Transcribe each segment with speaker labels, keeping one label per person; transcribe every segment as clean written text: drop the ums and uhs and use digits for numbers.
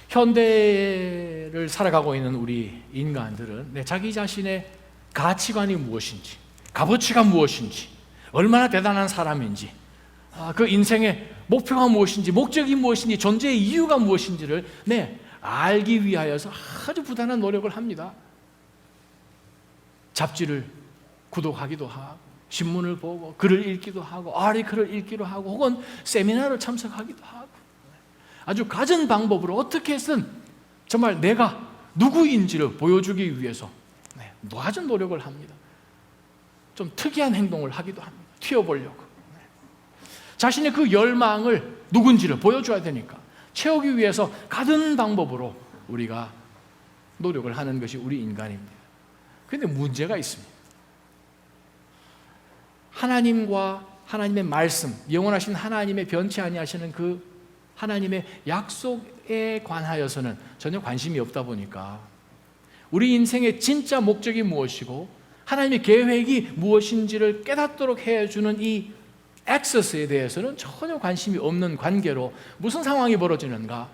Speaker 1: 현대를 살아가고 있는 우리 인간들은 자기 자신의 가치관이 무엇인지, 값어치가 무엇인지, 얼마나 대단한 사람인지, 그 인생의 목표가 무엇인지, 목적이 무엇인지, 존재의 이유가 무엇인지를 알기 위하여서 아주 부단한 노력을 합니다. 잡지를 구독하기도 하고, 신문을 보고, 글을 읽기도 하고, 아리클을 읽기도 하고, 혹은 세미나를 참석하기도 하고, 아주 갖은 방법으로 어떻게 해서든 정말 내가 누구인지를 보여주기 위해서 아주 노력을 합니다. 좀 특이한 행동을 하기도 합니다. 튀어보려고. 자신의 그 열망을 누군지를 보여줘야 되니까 채우기 위해서 갖은 방법으로 우리가 노력을 하는 것이 우리 인간입니다. 그런데 문제가 있습니다. 하나님과 하나님의 말씀, 영원하신 하나님의 변치 아니하시는 그 하나님의 약속에 관하여서는 전혀 관심이 없다 보니까 우리 인생의 진짜 목적이 무엇이고 하나님의 계획이 무엇인지를 깨닫도록 해주는 이 액세스에 대해서는 전혀 관심이 없는 관계로 무슨 상황이 벌어지는가?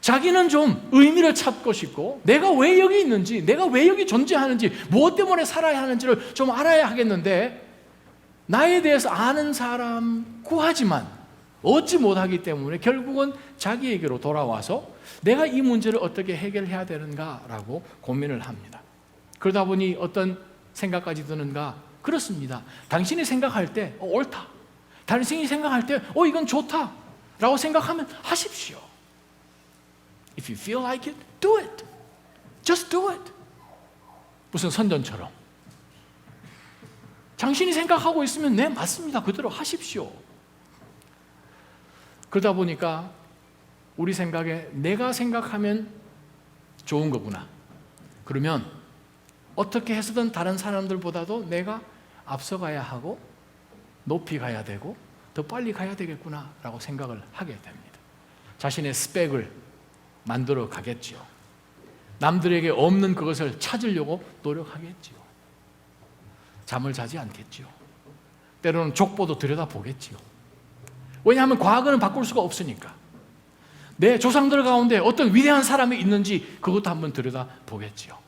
Speaker 1: 자기는 좀 의미를 찾고 싶고 내가 왜 여기 있는지, 내가 왜 여기 존재하는지, 무엇 때문에 살아야 하는지를 좀 알아야 하겠는데 나에 대해서 아는 사람 구하지만 얻지 못하기 때문에 결국은 자기에게로 돌아와서 내가 이 문제를 어떻게 해결해야 되는가라고 고민을 합니다. 그러다 보니 어떤 생각까지 드는가? 그렇습니다. 당신이 생각할 때 옳다, 당신이 생각할 때 이건 좋다 라고 생각하면 하십시오. If you feel like it, do it. Just do it. 무슨 선전처럼 당신이 생각하고 있으면 네 맞습니다, 그대로 하십시오. 그러다 보니까 우리 생각에 내가 생각하면 좋은 거구나, 그러면 어떻게 해서든 다른 사람들보다도 내가 앞서가야 하고 높이 가야 되고 더 빨리 가야 되겠구나 라고 생각을 하게 됩니다. 자신의 스펙을 만들어 가겠지요. 남들에게 없는 그것을 찾으려고 노력하겠지요. 잠을 자지 않겠지요. 때로는 족보도 들여다보겠지요. 왜냐하면 과거는 바꿀 수가 없으니까. 내 조상들 가운데 어떤 위대한 사람이 있는지 그것도 한번 들여다보겠지요.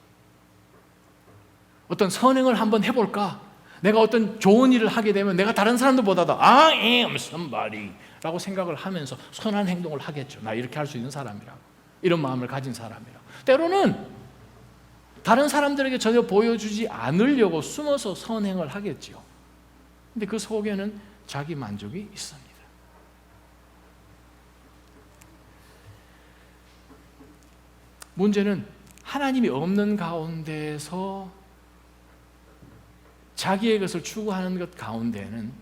Speaker 1: 어떤 선행을 한번 해볼까? 내가 어떤 좋은 일을 하게 되면 내가 다른 사람들보다도 I am somebody 라고 생각을 하면서 선한 행동을 하겠죠. 나 이렇게 할 수 있는 사람이라고, 이런 마음을 가진 사람이라고. 때로는 다른 사람들에게 전혀 보여주지 않으려고 숨어서 선행을 하겠지요. 근데 그 속에는 자기 만족이 있습니다. 문제는 하나님이 없는 가운데서 자기의 것을 추구하는 것 가운데는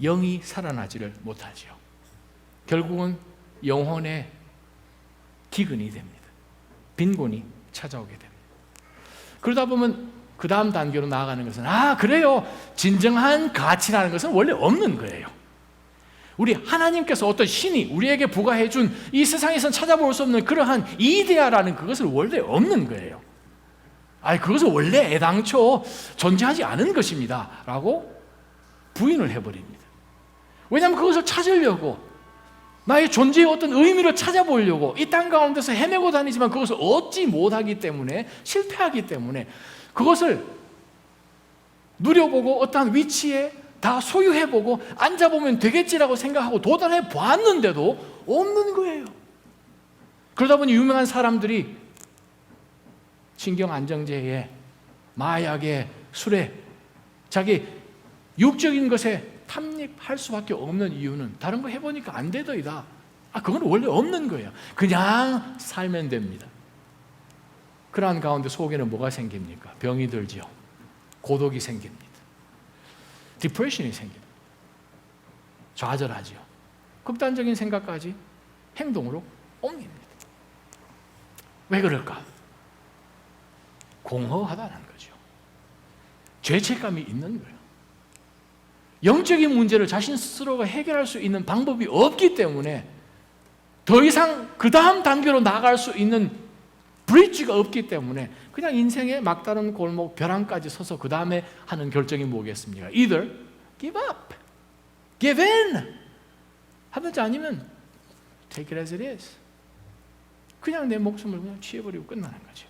Speaker 1: 영이 살아나지를 못하지요. 결국은 영혼의 기근이 됩니다. 빈곤이 찾아오게 됩니다. 그러다 보면 그 다음 단계로 나아가는 것은 그래요, 진정한 가치라는 것은 원래 없는 거예요. 우리 하나님께서 어떤 신이 우리에게 부과해 준 이 세상에서는 찾아볼 수 없는 그러한 이데아라는 그것을 원래 없는 거예요. 그것은 원래 애당초 존재하지 않은 것입니다 라고 부인을 해버립니다. 왜냐하면 그것을 찾으려고, 나의 존재의 어떤 의미를 찾아보려고 이 땅 가운데서 헤매고 다니지만 그것을 얻지 못하기 때문에, 실패하기 때문에 그것을 누려보고 어떠한 위치에 다 소유해보고 앉아보면 되겠지라고 생각하고 도달해 보았는데도 없는 거예요. 그러다 보니 유명한 사람들이 신경안정제에, 마약에, 술에, 자기 육적인 것에 탐닉할 수밖에 없는 이유는 다른 거 해보니까 안 되더이다. 그건 원래 없는 거예요. 그냥 살면 됩니다. 그러한 가운데 속에는 뭐가 생깁니까? 병이 들지요. 고독이 생깁니다. 디프레션이 생깁니다. 좌절하지요. 극단적인 생각까지 행동으로 옮깁니다. 왜 그럴까? 공허하다는 거죠. 죄책감이 있는 거예요. 영적인 문제를 자신 스스로가 해결할 수 있는 방법이 없기 때문에 더 이상 그 다음 단계로 나아갈 수 있는 브릿지가 없기 때문에 그냥 인생의 막다른 골목 벼랑까지 서서 그 다음에 하는 결정이 뭐겠습니까? Either give up, give in 하든지 아니면 take it as it is. 그냥 내 목숨을 그냥 취해버리고 끝나는 거죠.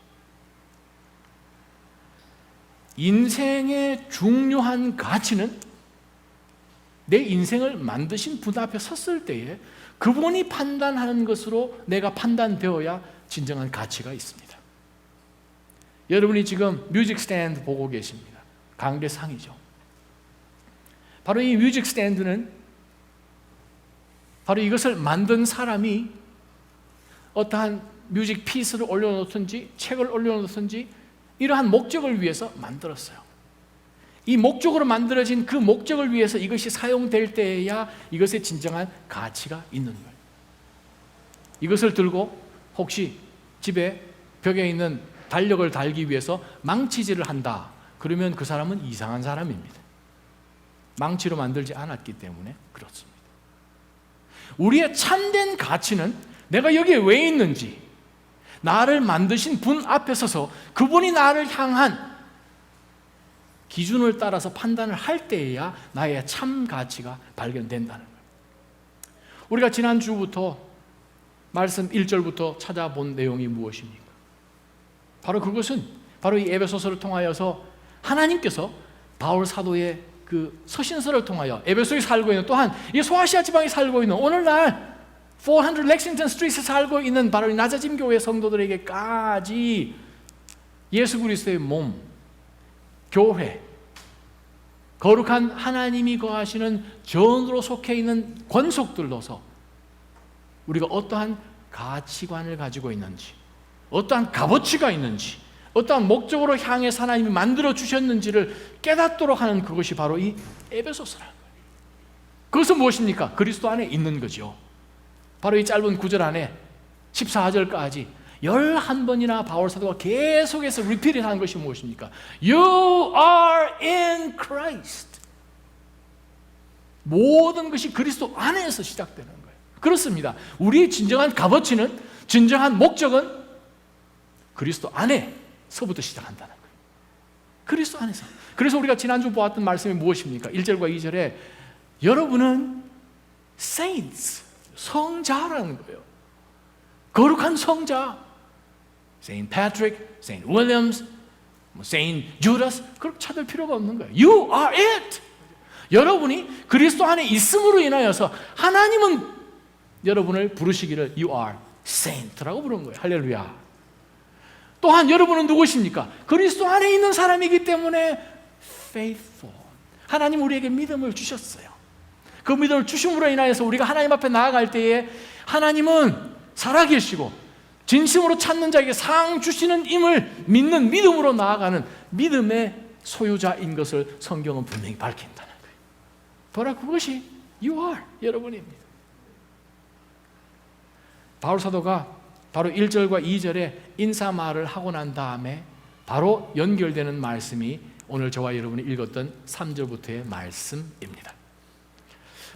Speaker 1: 인생의 중요한 가치는 내 인생을 만드신 분 앞에 섰을 때에 그분이 판단하는 것으로 내가 판단되어야 진정한 가치가 있습니다. 여러분이 지금 뮤직 스탠드 보고 계십니다. 강대상이죠. 바로 이 뮤직 스탠드는 바로 이것을 만든 사람이 어떠한 뮤직 피스를 올려놓든지 책을 올려놓든지 이러한 목적을 위해서 만들었어요. 이 목적으로 만들어진 그 목적을 위해서 이것이 사용될 때에야 이것의 진정한 가치가 있는 거예요. 이것을 들고 혹시 집에 벽에 있는 달력을 달기 위해서 망치질을 한다, 그러면 그 사람은 이상한 사람입니다. 망치로 만들지 않았기 때문에 그렇습니다. 우리의 참된 가치는 내가 여기에 왜 있는지, 나를 만드신 분 앞에 서서 그분이 나를 향한 기준을 따라서 판단을 할 때에야 나의 참 가치가 발견된다는 거예요. 우리가 지난주부터 말씀 1절부터 찾아본 내용이 무엇입니까? 바로 그것은 바로 이 에베소서를 통하여서 하나님께서 바울 사도의 그 서신서를 통하여 에베소에 살고 있는, 또한 이 소아시아 지방에 살고 있는, 오늘날 400 렉싱턴 스트리트에 살고 있는 바로 이 나자짐 교회 성도들에게까지 예수 그리스도의 몸, 교회, 거룩한 하나님이 거하시는 전으로 속해 있는 권속들로서 우리가 어떠한 가치관을 가지고 있는지, 어떠한 값어치가 있는지, 어떠한 목적으로 향해서 하나님이 만들어 주셨는지를 깨닫도록 하는 그것이 바로 이 에베소서라는 거예요. 그것은 무엇입니까? 그리스도 안에 있는 거죠. 바로 이 짧은 구절 안에 14절까지 11번이나 바울 사도가 계속해서 리피트를 하는 것이 무엇입니까? You are in Christ. 모든 것이 그리스도 안에서 시작되는 거예요. 그렇습니다. 우리의 진정한 값어치는, 진정한 목적은 그리스도 안에서부터 시작한다는 거예요. 그리스도 안에서. 그래서 우리가 지난주 보았던 말씀이 무엇입니까? 1절과 2절에 여러분은 saints, 성자라는 거예요. 거룩한 성자. Saint Patrick, Saint Williams, Saint Judas, 그렇게 찾을 필요가 없는 거예요. You are it. 여러분이 그리스도 안에 있음으로 인하여서 하나님은 여러분을 부르시기를 You are Saint라고 부르는 거예요. 할렐루야. 또한 여러분은 누구십니까? 그리스도 안에 있는 사람이기 때문에 faithful. 하나님 우리에게 믿음을 주셨어요. 그 믿음을 주심으로 인하여서 우리가 하나님 앞에 나아갈 때에 하나님은 살아계시고 진심으로 찾는 자에게 상 주시는 임을 믿는 믿음으로 나아가는 믿음의 소유자인 것을 성경은 분명히 밝힌다는 거예요. 바로 그것이 You are, 여러분입니다. 바울 사도가 바로 1절과 2절에 인사말을 하고 난 다음에 바로 연결되는 말씀이 오늘 저와 여러분이 읽었던 3절부터의 말씀입니다.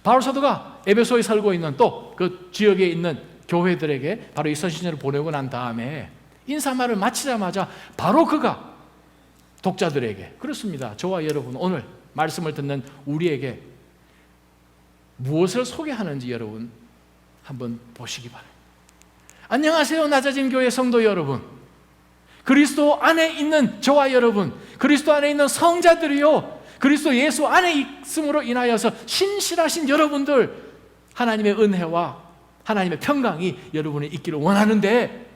Speaker 1: 바울 사도가 에베소에 살고 있는 또 그 지역에 있는 교회들에게 바로 이 서신을 보내고 난 다음에 인사말을 마치자마자 바로 그가 독자들에게, 그렇습니다, 저와 여러분 오늘 말씀을 듣는 우리에게 무엇을 소개하는지 여러분 한번 보시기 바랍니다. 안녕하세요, 나자짐 교회 성도 여러분, 그리스도 안에 있는 저와 여러분, 그리스도 안에 있는 성자들이요, 그리스도 예수 안에 있음으로 인하여서 신실하신 여러분들, 하나님의 은혜와 하나님의 평강이 여러분이 있기를 원하는데,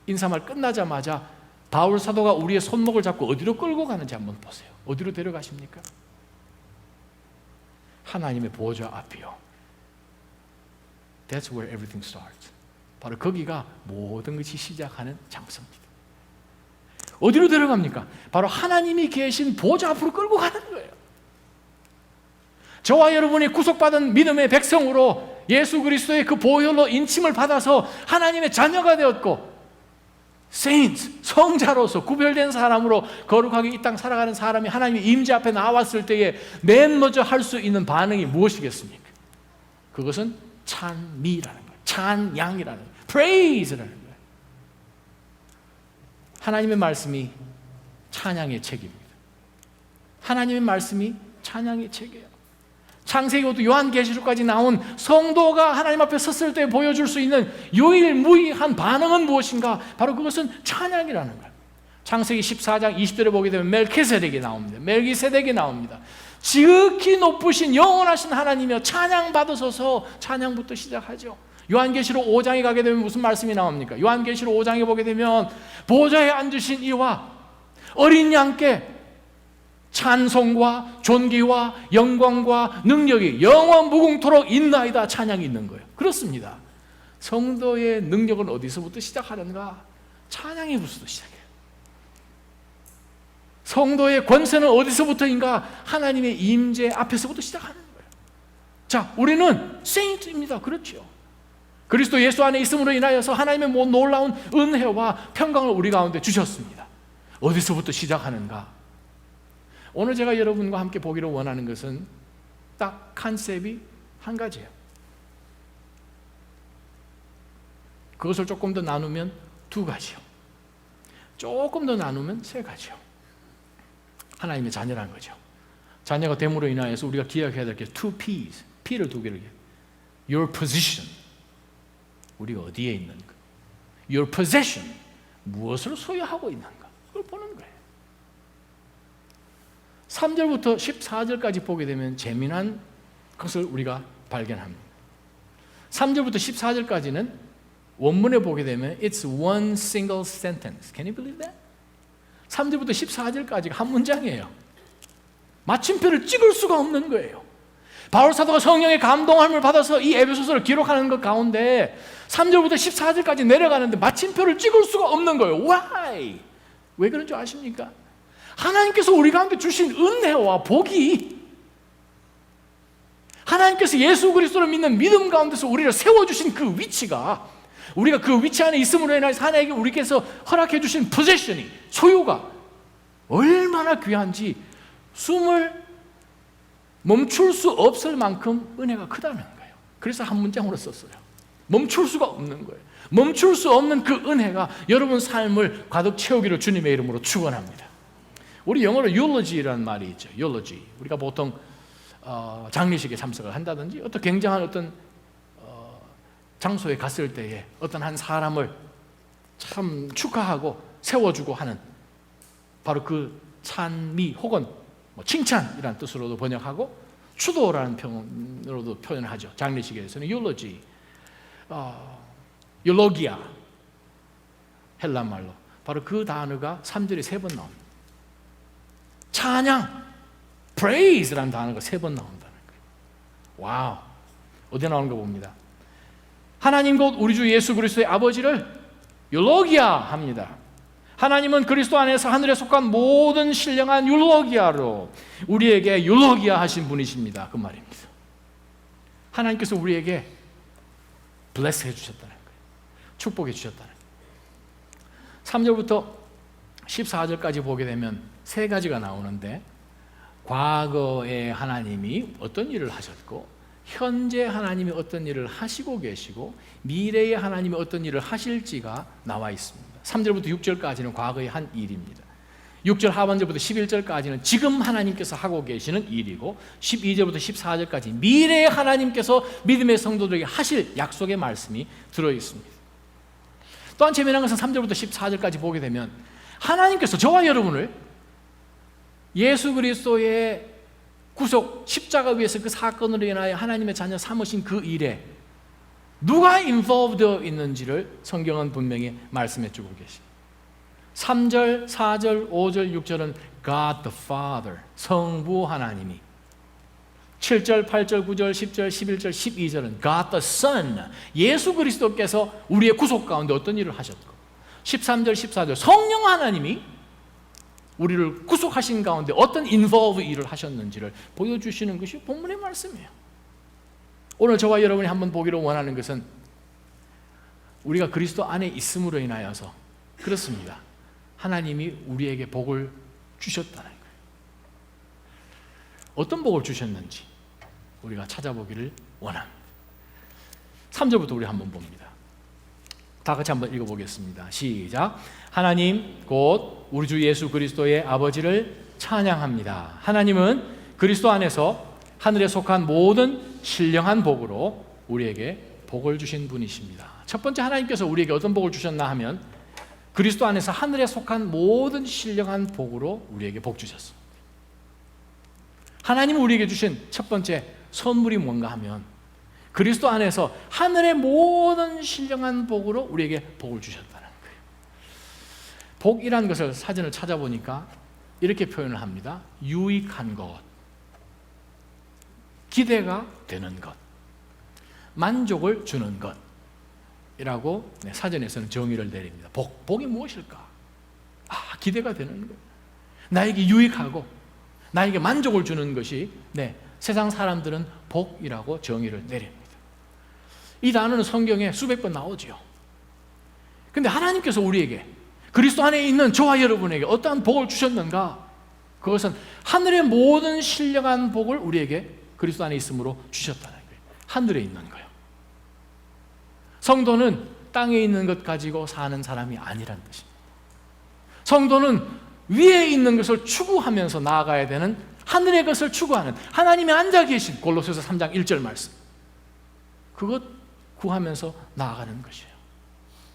Speaker 1: 인사말 끝나자마자 바울 사도가 우리의 손목을 잡고 어디로 끌고 가는지 한번 보세요. 어디로 데려가십니까? 하나님의 보좌 앞이요. That's where everything starts. 바로 거기가 모든 것이 시작하는 장소입니다. 어디로 데려갑니까? 바로 하나님이 계신 보좌 앞으로 끌고 가는 거예요. 저와 여러분이 구속받은 믿음의 백성으로 예수 그리스도의 그 보혈로 인침을 받아서 하나님의 자녀가 되었고, Saints, 성자로서 구별된 사람으로 거룩하게 이 땅 살아가는 사람이 하나님의 임재 앞에 나왔을 때에 맨 먼저 할 수 있는 반응이 무엇이겠습니까? 그것은 찬미라는 거예요. 찬양이라는 거예요. Praise라는 거예요. 하나님의 말씀이 찬양의 책입니다. 하나님의 말씀이 찬양의 책이에요. 창세기부터 요한계시록까지 나온 성도가 하나님 앞에 섰을 때 보여줄 수 있는 유일무이한 반응은 무엇인가? 바로 그것은 찬양이라는 거예요. 창세기 14장 20절에 보게 되면 멜키세덱이 나옵니다. 멜기세덱이 나옵니다. 지극히 높으신 영원하신 하나님이여 찬양 받으소서. 찬양부터 시작하죠. 요한계시록 5장에 가게 되면 무슨 말씀이 나옵니까? 요한계시록 5장에 보게 되면 보좌에 앉으신 이와 어린 양께 찬송과 존귀와 영광과 능력이 영원 무궁토록 있나이다 찬양이 있는 거예요. 그렇습니다. 성도의 능력은 어디서부터 시작하는가? 찬양에부터 시작해요. 성도의 권세는 어디서부터인가? 하나님의 임재 앞에서부터 시작하는 거예요. 자, 우리는 세인트입니다. 그렇죠. 그리스도 예수 안에 있음으로 인하여서 하나님의 놀라운 은혜와 평강을 우리 가운데 주셨습니다. 어디서부터 시작하는가? 오늘 제가 여러분과 함께 보기를 원하는 것은 딱 컨셉이 한 가지예요. 그것을 조금 더 나누면 두 가지요. 조금 더 나누면 세 가지요. 하나님의 자녀라는 거죠. 자녀가 됨으로 인하여서 우리가 기억해야 될 게 two P's. P를 두 개를 Your position. 우리가 어디에 있는가? Your possession. 무엇을 소유하고 있는가? 그걸 보는 거예요. 3절부터 14절까지 보게 되면 재미난 것을 우리가 발견합니다. 3절부터 14절까지는 원문에 보게 되면 It's one single sentence. Can you believe that? 3절부터 14절까지가 한 문장이에요. 마침표를 찍을 수가 없는 거예요. 바울 사도가 성령의 감동함을 받아서 이 에베소서를 기록하는 것 가운데 3절부터 14절까지 내려가는데 마침표를 찍을 수가 없는 거예요. Why? 왜 그런 줄 아십니까? 하나님께서 우리 가운데 주신 은혜와 복이, 하나님께서 예수 그리스도를 믿는 믿음 가운데서 우리를 세워주신 그 위치가, 우리가 그 위치 안에 있음으로 인해서 하나님께 우리께서 허락해 주신 포지션이, 소유가 얼마나 귀한지 숨을 멈출 수 없을 만큼 은혜가 크다는 거예요. 그래서 한 문장으로 썼어요. 멈출 수가 없는 거예요. 멈출 수 없는 그 은혜가 여러분 삶을 가득 채우기를 주님의 이름으로 축원합니다. 우리 영어로 eulogy라는 말이 있죠. eulogy. 우리가 보통 장례식에 참석을 한다든지 어떤 굉장한 어떤 장소에 갔을 때에 어떤 한 사람을 참 축하하고 세워주고 하는 바로 그 찬미 혹은 칭찬이라는 뜻으로도 번역하고 추도라는 표현으로도 표현하죠. 장례식에서는 eulogy, eulogia 헬라 말로 바로 그 단어가 3절에 3번 나옵니다. 찬양, praise라는 단어가 3번 나온다는 거예요. 와우, 어디 나오는 거 봅니다. 하나님 곧 우리 주 예수 그리스도의 아버지를 eulogia 합니다. 하나님은 그리스도 안에서 하늘에 속한 모든 신령한 율로기아로 우리에게 율로기아 하신 분이십니다. 그 말입니다. 하나님께서 우리에게 bless 해주셨다는 거예요. 축복해 주셨다는 거예요. 3절부터 14절까지 보게 되면 세 가지가 나오는데, 과거에 하나님이 어떤 일을 하셨고, 현재 하나님이 어떤 일을 하시고 계시고, 미래에 하나님이 어떤 일을 하실지가 나와 있습니다. 3절부터 6절까지는 과거의 한 일입니다. 6절 하반절부터 11절까지는 지금 하나님께서 하고 계시는 일이고, 12절부터 14절까지 미래의 하나님께서 믿음의 성도들에게 하실 약속의 말씀이 들어있습니다. 또한 재미난 것은 3절부터 14절까지 보게 되면 하나님께서 저와 여러분을 예수 그리스도의 구속 십자가 위에서 그 사건으로 인하여 하나님의 자녀 삼으신 그 일에 누가 involved 되어 있는지를 성경은 분명히 말씀해 주고 계십니다. 3절, 4절, 5절, 6절은 God the Father, 성부 하나님이, 7절, 8절, 9절, 10절, 11절, 12절은 God the Son, 예수 그리스도께서 우리의 구속 가운데 어떤 일을 하셨고, 13절, 14절 성령 하나님이 우리를 구속하신 가운데 어떤 involve 일을 하셨는지를 보여주시는 것이 본문의 말씀이에요. 오늘 저와 여러분이 한번 보기를 원하는 것은 우리가 그리스도 안에 있음으로 인하여서 그렇습니다. 하나님이 우리에게 복을 주셨다는 거예요. 어떤 복을 주셨는지 우리가 찾아보기를 원합니다. 3절부터 우리 한번 봅니다. 다 같이 한번 읽어보겠습니다. 시작. 하나님 곧 우리 주 예수 그리스도의 아버지를 찬양합니다. 하나님은 그리스도 안에서 하늘에 속한 모든 신령한 복으로 우리에게 복을 주신 분이십니다. 첫 번째, 하나님께서 우리에게 어떤 복을 주셨나 하면 그리스도 안에서 하늘에 속한 모든 신령한 복으로 우리에게 복 주셨습니다. 하나님은 우리에게 주신 첫 번째 선물이 뭔가 하면 그리스도 안에서 하늘의 모든 신령한 복으로 우리에게 복을 주셨다는 거예요. 복이라는 것을 사전을 찾아보니까 이렇게 표현을 합니다. 유익한 것, 기대가 되는 것, 만족을 주는 것이라고 사전에서는 정의를 내립니다. 복이 무엇일까? 기대가 되는 것, 나에게 유익하고 나에게 만족을 주는 것이 세상 사람들은 복이라고 정의를 내립니다. 이 단어는 성경에 수백 번 나오죠. 그런데 하나님께서 우리에게, 그리스도 안에 있는 저와 여러분에게 어떠한 복을 주셨는가? 그것은 하늘의 모든 신령한 복을 우리에게 그리스도 안에 있음으로 주셨다는 거예요. 하늘에 있는 거예요. 성도는 땅에 있는 것 가지고 사는 사람이 아니란 뜻입니다. 성도는 위에 있는 것을 추구하면서 나아가야 되는, 하늘의 것을 추구하는, 하나님이 앉아 계신 골로새서 3장 1절 말씀, 그것 구하면서 나아가는 것이에요.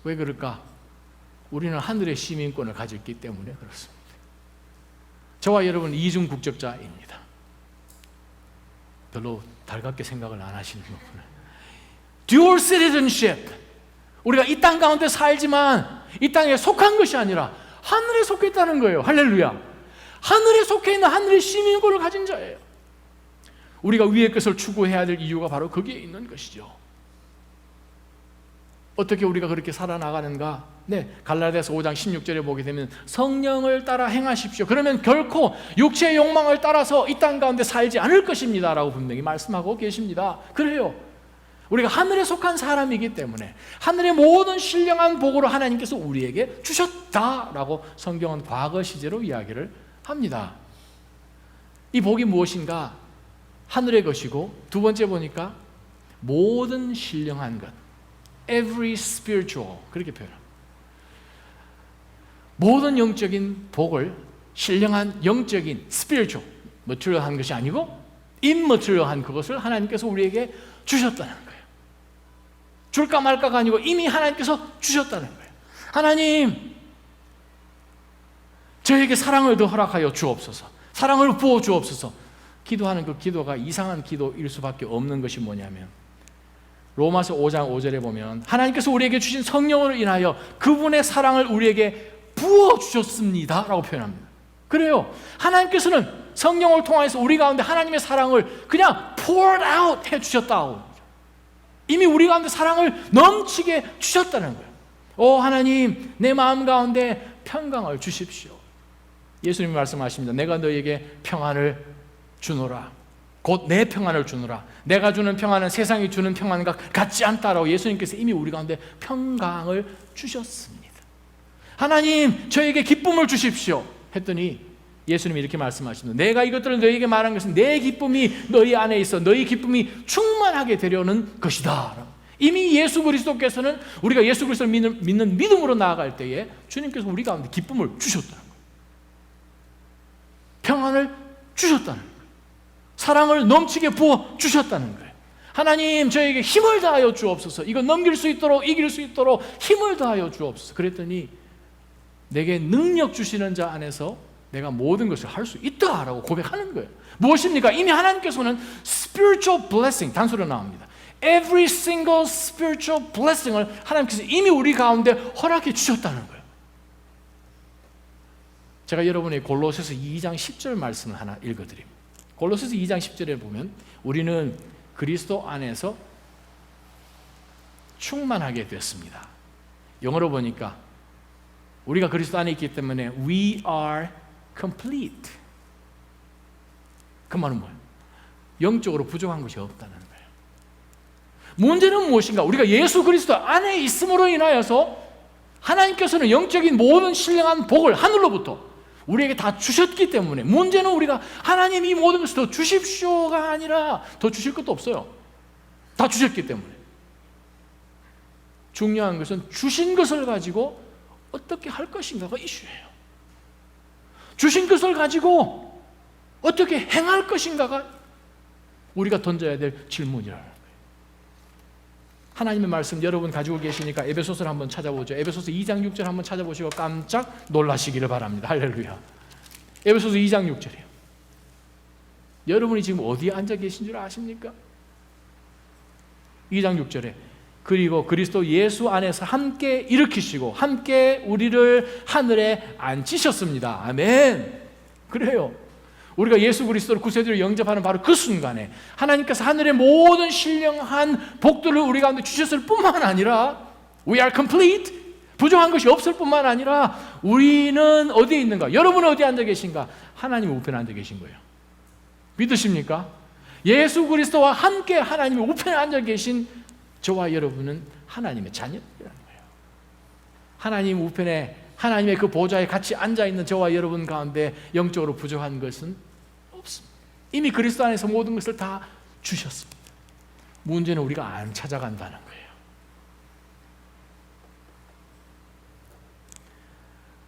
Speaker 1: 왜 그럴까? 우리는 하늘의 시민권을 가졌기 때문에 그렇습니다. 저와 여러분은 이중 국적자입니다. 별로 달갑게 생각을 안 하시는 거구나. Dual citizenship. 우리가 이 땅 가운데 살지만 이 땅에 속한 것이 아니라 하늘에 속해 있다는 거예요. 할렐루야. 하늘에 속해 있는 하늘의 시민권을 가진 자예요. 우리가 위의 것을 추구해야 될 이유가 바로 거기에 있는 것이죠. 어떻게 우리가 그렇게 살아나가는가? 갈라디아서 5장 16절에 보게 되면 성령을 따라 행하십시오. 그러면 결코 육체의 욕망을 따라서 이 땅 가운데 살지 않을 것입니다 라고 분명히 말씀하고 계십니다. 그래요. 우리가 하늘에 속한 사람이기 때문에 하늘의 모든 신령한 복으로 하나님께서 우리에게 주셨다라고 성경은 과거 시제로 이야기를 합니다. 이 복이 무엇인가? 하늘의 것이고, 두 번째 보니까 모든 신령한 것, every spiritual, 그렇게 표현합니다. 모든 영적인 복을, 신령한 영적인 spiritual, material한 것이 아니고 immaterial한 그것을 하나님께서 우리에게 주셨다는 거예요. 줄까 말까가 아니고 이미 하나님께서 주셨다는 거예요. 하나님, 저에게 사랑을 더 허락하여 주옵소서, 사랑을 부어 주옵소서. 기도하는 그 기도가 이상한 기도일 수밖에 없는 것이 뭐냐면, 로마서 5장 5절에 보면 하나님께서 우리에게 주신 성령으로 인하여 그분의 사랑을 우리에게 부어주셨습니다 라고 표현합니다. 그래요. 하나님께서는 성령을 통해서 우리 가운데 하나님의 사랑을 그냥 poured out 해주셨다. 이미 우리 가운데 사랑을 넘치게 주셨다는 거예요. 하나님, 내 마음 가운데 평강을 주십시오. 예수님이 말씀하십니다. 내가 너에게 평안을 주노라. 곧 내 평안을 주노라. 내가 주는 평안은 세상이 주는 평안과 같지 않다라고 예수님께서 이미 우리 가운데 평강을 주셨습니다. 하나님, 저에게 기쁨을 주십시오 했더니 예수님이 이렇게 말씀하십니다. 내가 이것들을 너희에게 말한 것은 내 기쁨이 너희 안에 있어 너희 기쁨이 충만하게 되려는 것이다. 이미 예수 그리스도께서는 우리가 예수 그리스도를 믿는 믿음으로 나아갈 때에 주님께서 우리 가운데 기쁨을 주셨다는 거예요. 평안을 주셨다는 거예요. 사랑을 넘치게 부어 주셨다는 거예요. 하나님, 저에게 힘을 다하여 주옵소서. 이거 넘길 수 있도록, 이길 수 있도록 힘을 다하여 주옵소서. 그랬더니 내게 능력 주시는 자 안에서 내가 모든 것을 할 수 있다라고 고백하는 거예요. 무엇입니까? 이미 하나님께서는 spiritual blessing, 단수로 나옵니다. Every single spiritual blessing을 하나님께서 이미 우리 가운데 허락해 주셨다는 거예요. 제가 여러분의 골로새서 2장 10절 말씀을 하나 읽어드립니다. 골로새서 2장 10절에 보면 우리는 그리스도 안에서 충만하게 됐습니다. 영어로 보니까 우리가 그리스도 안에 있기 때문에 we are complete. 그 말은 뭐예요? 영적으로 부족한 것이 없다는 거예요. 문제는 무엇인가? 우리가 예수 그리스도 안에 있음으로 인하여서 하나님께서는 영적인 모든 신령한 복을 하늘로부터 우리에게 다 주셨기 때문에, 문제는 우리가 하나님 이 모든 것을 더 주십시오가 아니라 더 주실 것도 없어요. 다 주셨기 때문에. 중요한 것은 주신 것을 가지고 어떻게 할 것인가가 이슈예요. 주신 것을 가지고 어떻게 행할 것인가가 우리가 던져야 될 질문이라는 거예요. 하나님의 말씀 여러분 가지고 계시니까 에베소서를 한번 찾아보죠. 에베소서 2장 6절 한번 찾아보시고 깜짝 놀라시기를 바랍니다. 할렐루야. 에베소서 2장 6절이에요. 여러분이 지금 어디에 앉아 계신 줄 아십니까? 2장 6절에 그리고 그리스도 예수 안에서 함께 일으키시고 함께 우리를 하늘에 앉히셨습니다. 아멘. 그래요. 우리가 예수 그리스도를 구세주로 영접하는 바로 그 순간에 하나님께서 하늘의 모든 신령한 복들을 우리 가운데 주셨을 뿐만 아니라 We are complete, 부족한 것이 없을 뿐만 아니라 우리는 어디에 있는가? 여러분은 어디에 앉아 계신가? 하나님의 우편에 앉아 계신 거예요. 믿으십니까? 예수 그리스도와 함께 하나님의 우편에 앉아 계신 저와 여러분은 하나님의 자녀라는 거예요. 하나님 우편에 하나님의 그 보좌에 같이 앉아있는 저와 여러분 가운데 영적으로 부족한 것은 없습니다. 이미 그리스도 안에서 모든 것을 다 주셨습니다. 문제는 우리가 안 찾아간다는 거예요.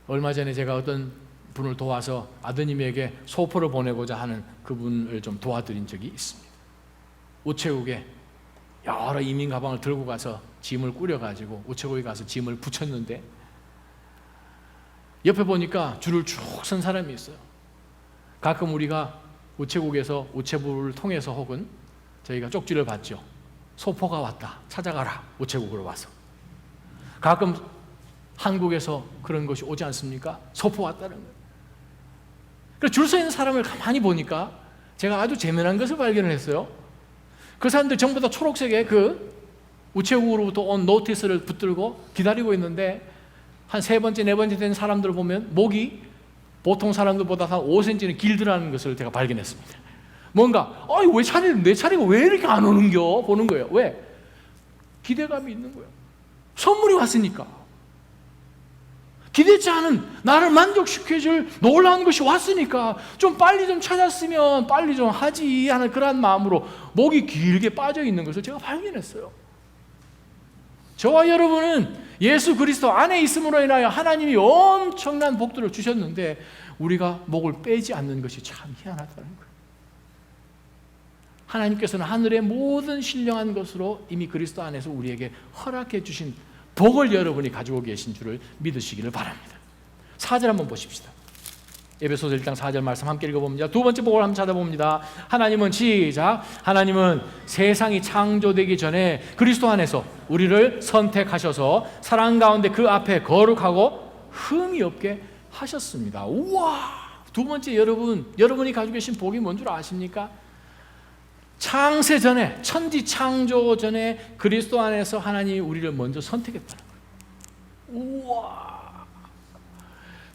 Speaker 1: 얼마 전에 제가 어떤 분을 도와서 아드님에게 소포를 보내고자 하는 그분을 좀 도와드린 적이 있습니다. 우체국에 여러 이민 가방을 들고 가서 짐을 꾸려가지고 우체국에 가서 짐을 붙였는데 옆에 보니까 줄을 쭉 선 사람이 있어요. 가끔 우리가 우체국에서 우체부를 통해서 혹은 저희가 쪽지를 받죠. 소포가 왔다. 찾아가라. 우체국으로 와서. 가끔 한국에서 그런 것이 오지 않습니까? 소포 왔다는 거예요. 그래서 줄 서 있는 사람을 가만히 보니까 제가 아주 재미난 것을 발견을 했어요. 그 사람들 전부 다 초록색의 그 우체국으로부터 온 노티스를 붙들고 기다리고 있는데 한 3번째, 4번째 된 사람들을 보면 목이 보통 사람들보다 한 5cm는 길더라는 것을 제가 발견했습니다. 뭔가 왜 내 차례가 왜 이렇게 안 오는겨? 보는 거예요. 왜? 기대감이 있는 거예요. 선물이 왔으니까. 기대치 않은 나를 만족시켜줄 놀라운 것이 왔으니까 좀 빨리 좀 찾았으면 빨리 좀 하지 하는 그런 마음으로 목이 길게 빠져 있는 것을 제가 발견했어요. 저와 여러분은 예수 그리스도 안에 있음으로 인하여 하나님이 엄청난 복들을 주셨는데 우리가 목을 빼지 않는 것이 참 희한하다는 거예요. 하나님께서는 하늘의 모든 신령한 것으로 이미 그리스도 안에서 우리에게 허락해 주신 복을 여러분이 가지고 계신 줄을 믿으시기를 바랍니다. 4절 한번 보십시다. 에베소서 1장 4절 말씀 함께 읽어봅니다. 두 번째 복을 한번 찾아봅니다. 하나님은 시작. 하나님은 세상이 창조되기 전에 그리스도 안에서 우리를 선택하셔서 사랑 가운데 그 앞에 거룩하고 흠이 없게 하셨습니다. 우와! 두 번째 여러분이 가지고 계신 복이 뭔 줄 아십니까? 창세 전에, 천지 창조 전에 그리스도 안에서 하나님이 우리를 먼저 선택했다는 거예요. 우와!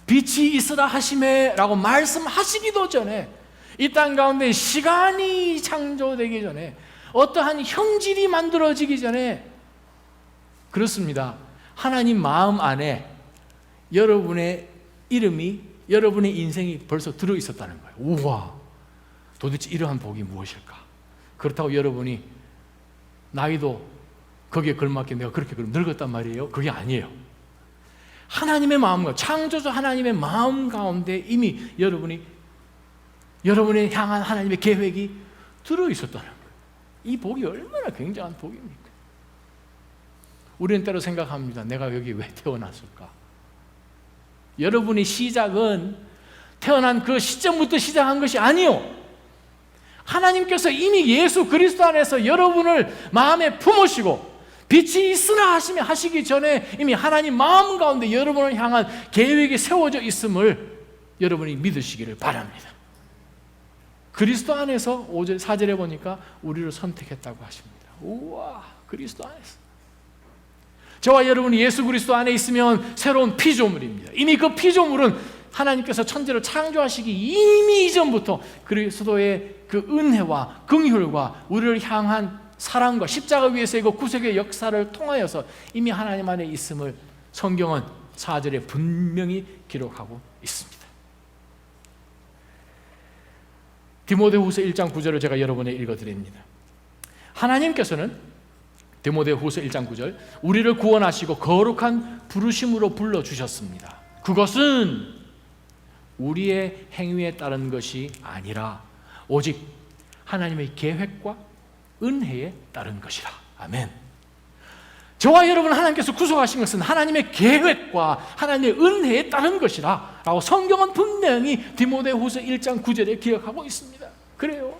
Speaker 1: 빛이 있으라 하시매 라고 말씀하시기도 전에 이 땅 가운데 시간이 창조되기 전에 어떠한 형질이 만들어지기 전에 그렇습니다. 하나님 마음 안에 여러분의 이름이 여러분의 인생이 벌써 들어있었다는 거예요. 우와! 도대체 이러한 복이 무엇일까? 그렇다고 여러분이 나이도 거기에 걸맞게 내가 그렇게 늙었단 말이에요? 그게 아니에요. 하나님의 마음과 창조주 하나님의 마음 가운데 이미 여러분의 향한 하나님의 계획이 들어있었다는 거예요. 이 복이 얼마나 굉장한 복입니까? 우리는 때로 생각합니다. 내가 여기 왜 태어났을까? 여러분의 시작은 태어난 그 시점부터 시작한 것이 아니요. 하나님께서 이미 예수 그리스도 안에서 여러분을 마음에 품으시고 빛이 있으나 하시기 전에 이미 하나님 마음 가운데 여러분을 향한 계획이 세워져 있음을 여러분이 믿으시기를 바랍니다. 그리스도 안에서 5절, 4절에 보니까 우리를 선택했다고 하십니다. 우와, 그리스도 안에서. 저와 여러분이 예수 그리스도 안에 있으면 새로운 피조물입니다. 이미 그 피조물은 하나님께서 천지를 창조하시기 이미 이전부터 그리스도의 그 은혜와 긍휼과 우리를 향한 사랑과 십자가 위에서의 그 구속의 역사를 통하여서 이미 하나님 안에 있음을 성경은 4절에 분명히 기록하고 있습니다. 디모데후서 1장 9절을 제가 여러분에게 읽어드립니다. 하나님께서는 디모데후서 1장 9절 우리를 구원하시고 거룩한 부르심으로 불러주셨습니다. 그것은 우리의 행위에 따른 것이 아니라 오직 하나님의 계획과 은혜에 따른 것이라. 아멘. 저와 여러분 하나님께서 구속하신 것은 하나님의 계획과 하나님의 은혜에 따른 것이라 라고 성경은 분명히 디모데후서 1장 9절에 기억하고 있습니다. 그래요.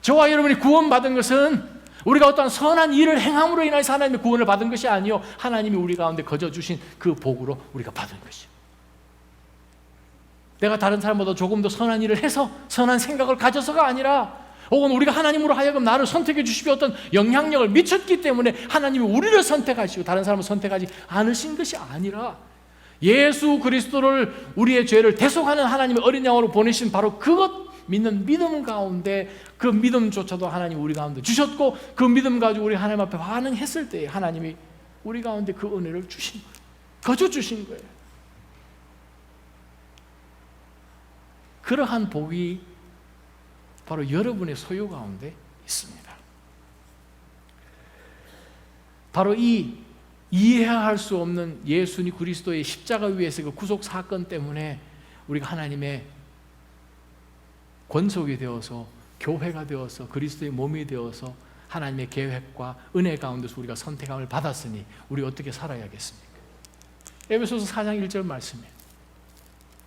Speaker 1: 저와 여러분이 구원받은 것은 우리가 어떤 선한 일을 행함으로 인해서 하나님의 구원을 받은 것이 아니요, 하나님이 우리 가운데 거저 주신 그 복으로 우리가 받은 것이요. 내가 다른 사람보다 조금 더 선한 일을 해서 선한 생각을 가져서가 아니라, 혹은 우리가 하나님으로 하여금 나를 선택해 주시고 어떤 영향력을 미쳤기 때문에 하나님이 우리를 선택하시고 다른 사람을 선택하지 않으신 것이 아니라, 예수 그리스도를 우리의 죄를 대속하는 하나님의 어린 양으로 보내신 바로 그것 믿는 믿음 가운데, 그 믿음조차도 하나님 우리 가운데 주셨고, 그 믿음 가지고 우리 하나님 앞에 반응했을 때 하나님이 우리 가운데 그 은혜를 주신 거예요. 거저 주신 거예요. 그러한 복이 바로 여러분의 소유 가운데 있습니다. 바로 이 이해할 수 없는 예수님 그리스도의 십자가 위에서 그 구속 사건 때문에 우리가 하나님의 권속이 되어서, 교회가 되어서, 그리스도의 몸이 되어서 하나님의 계획과 은혜 가운데서 우리가 선택함을 받았으니 우리 어떻게 살아야겠습니까? 에베소서 4장 1절 말씀이에요.